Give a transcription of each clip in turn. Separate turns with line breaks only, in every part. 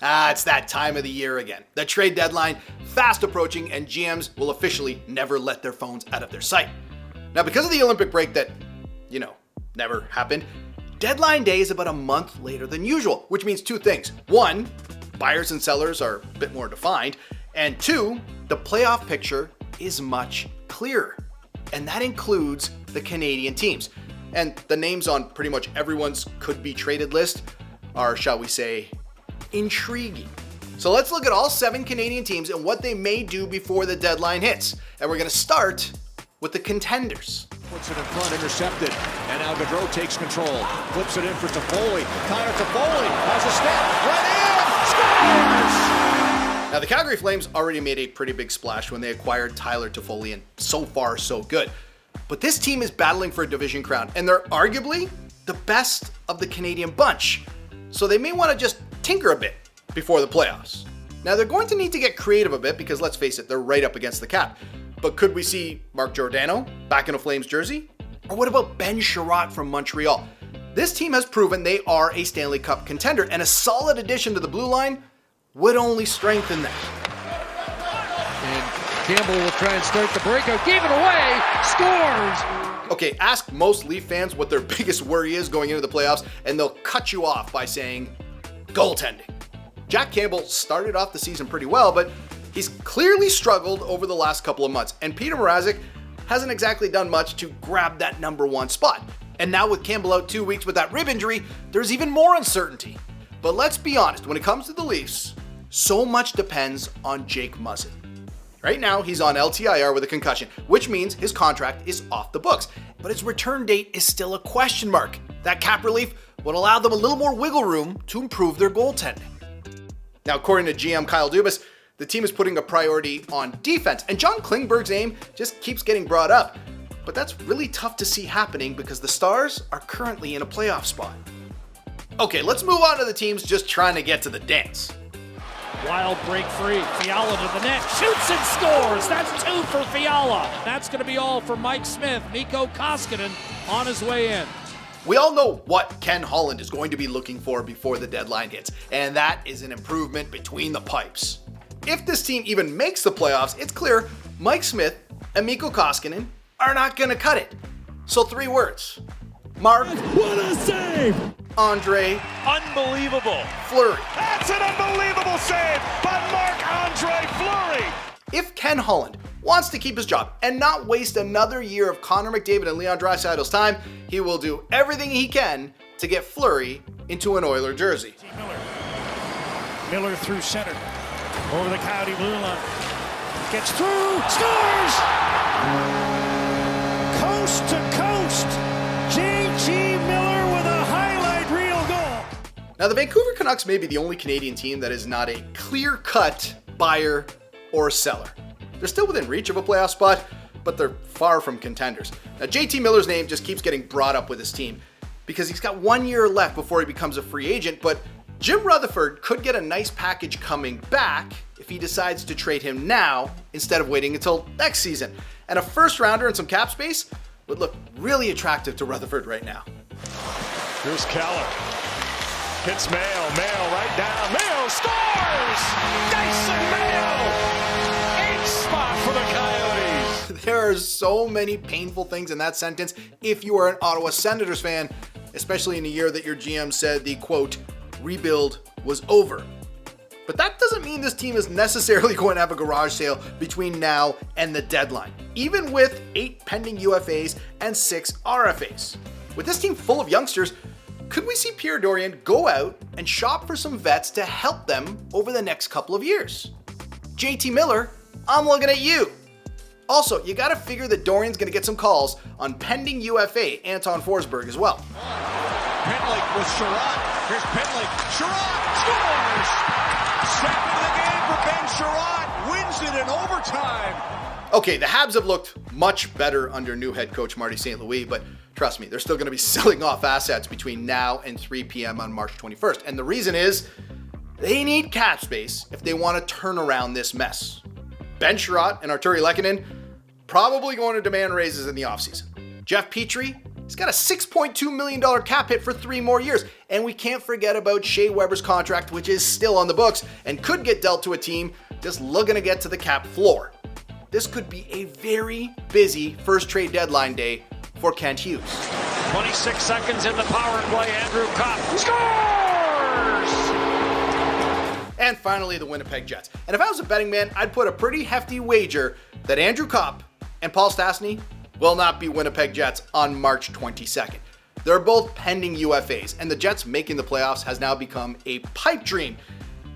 It's that time of the year again. The trade deadline fast approaching, and GMs will officially never let their phones out of their sight. Now, because of the Olympic break that, never happened, deadline day is about a month later than usual, which means two things. One, buyers and sellers are a bit more defined, and two, the playoff picture is much clearer. And that includes the Canadian teams. And the names on pretty much everyone's could-be-traded list are, shall we say, intriguing. So let's look at all 7 Canadian teams and what they may do before the deadline hits. And we're going to start with the contenders.
Puts it in front, intercepted, and now Gaudreau takes control. Flips it in for Toffoli. Connor Toffoli has a step, right in, scores!
Now, the Calgary Flames already made a pretty big splash when they acquired Tyler Toffoli, and so far, so good. But this team is battling for a division crown, and they're arguably the best of the Canadian bunch. So they may want to just tinker a bit before the playoffs. Now, they're going to need to get creative a bit because, let's face it, they're right up against the cap. But could we see Mark Giordano back in a Flames jersey? Or what about Ben Sherratt from Montreal? This team has proven they are a Stanley Cup contender, and a solid addition to the blue line would only strengthen that.
And Campbell will try and start the breakout. Gave it away. Scores!
Okay, ask most Leaf fans what their biggest worry is going into the playoffs, and they'll cut you off by saying goaltending. Jack Campbell started off the season pretty well, but he's clearly struggled over the last couple of months, and Peter Mrazek hasn't exactly done much to grab that number 1 spot. And now with Campbell out 2 weeks with that rib injury, there's even more uncertainty. But let's be honest, when it comes to the Leafs, so much depends on Jake Muzzin. Right now, he's on LTIR with a concussion, which means his contract is off the books. But his return date is still a question mark. That cap relief would allow them a little more wiggle room to improve their goaltending. Now, according to GM Kyle Dubas, the team is putting a priority on defense, and John Klingberg's name just keeps getting brought up. But that's really tough to see happening because the Stars are currently in a playoff spot. Okay, let's move on to the teams just trying to get to the dance.
Wild break free, Fiala to the net, shoots and scores! That's 2 for Fiala. That's going to be all for Mike Smith. Mikko Koskinen on his way in.
We all know what Ken Holland is going to be looking for before the deadline hits, and that is an improvement between the pipes. If this team even makes the playoffs, it's clear Mike Smith and Mikko Koskinen are not going to cut it. So 3 words. Mark.
What a save!
Andre.
Unbelievable.
Fleury.
That's an unbelievable save by Marc-Andre Fleury.
If Ken Holland wants to keep his job and not waste another year of Connor McDavid and Leon Draisaitl's time, he will do everything he can to get Fleury into an Oiler jersey.
Miller through center. Over the Coyote blue line. Gets through. Scores! Coast to coast. J.G. Miller with a highlight reel goal.
Now, the Vancouver Canucks may be the only Canadian team that is not a clear-cut buyer or seller. They're still within reach of a playoff spot, but they're far from contenders. Now, JT Miller's name just keeps getting brought up with his team because he's got 1 year left before he becomes a free agent, but Jim Rutherford could get a nice package coming back if he decides to trade him now instead of waiting until next season. And a first rounder and some cap space would look really attractive to Rutherford right now.
Here's Keller. Hits Mayo. Mayo right down. Mayo scores! Dyson Mayo! 8th spot for the Coyotes.
There are so many painful things in that sentence if you are an Ottawa Senators fan, especially in a year that your GM said the, quote, rebuild was over. But that doesn't mean this team is necessarily going to have a garage sale between now and the deadline, even with 8 pending UFAs and 6 RFAs. With this team full of youngsters, could we see Pierre Dorion go out and shop for some vets to help them over the next couple of years? JT Miller, I'm looking at you. Also, you gotta figure that Dorian's gonna get some calls on pending UFA Anton Forsberg as well.
Pitlick with Sherratt. Here's Pitlick. Sherratt scores! Second of the game for Ben Sherratt. Wins it in overtime.
Okay, the Habs have looked much better under new head coach Marty St. Louis, but trust me, they're still going to be selling off assets between now and 3 p.m. on March 21st. And the reason is they need cap space if they want to turn around this mess. Ben Sherratt and Arturi Lehkonen probably going to demand raises in the offseason. Jeff Petrie He's got a $6.2 million cap hit for 3 more years. And we can't forget about Shea Weber's contract, which is still on the books and could get dealt to a team just looking to get to the cap floor. This could be a very busy first trade deadline day for Kent Hughes.
26 seconds in the power play. Andrew Kopp scores!
And finally, the Winnipeg Jets. And if I was a betting man, I'd put a pretty hefty wager that Andrew Kopp and Paul Stastny will not be Winnipeg Jets on March 22nd. They're both pending UFAs, and the Jets making the playoffs has now become a pipe dream.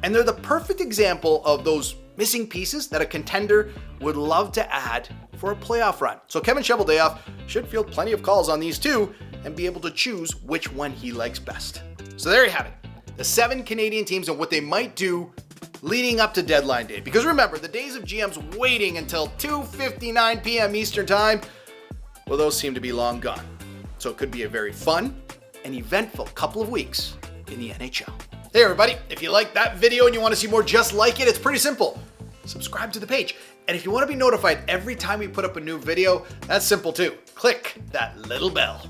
And they're the perfect example of those missing pieces that a contender would love to add for a playoff run. So Kevin Cheveldayoff should field plenty of calls on these two and be able to choose which one he likes best. So there you have it. The 7 Canadian teams and what they might do leading up to deadline day. Because remember, the days of GMs waiting until 2:59 p.m. Eastern Time, well, those seem to be long gone. So it could be a very fun and eventful couple of weeks in the NHL. Hey everybody, if you liked that video and you want to see more just like it, it's pretty simple. Subscribe to the page. And if you want to be notified every time we put up a new video, that's simple too. Click that little bell.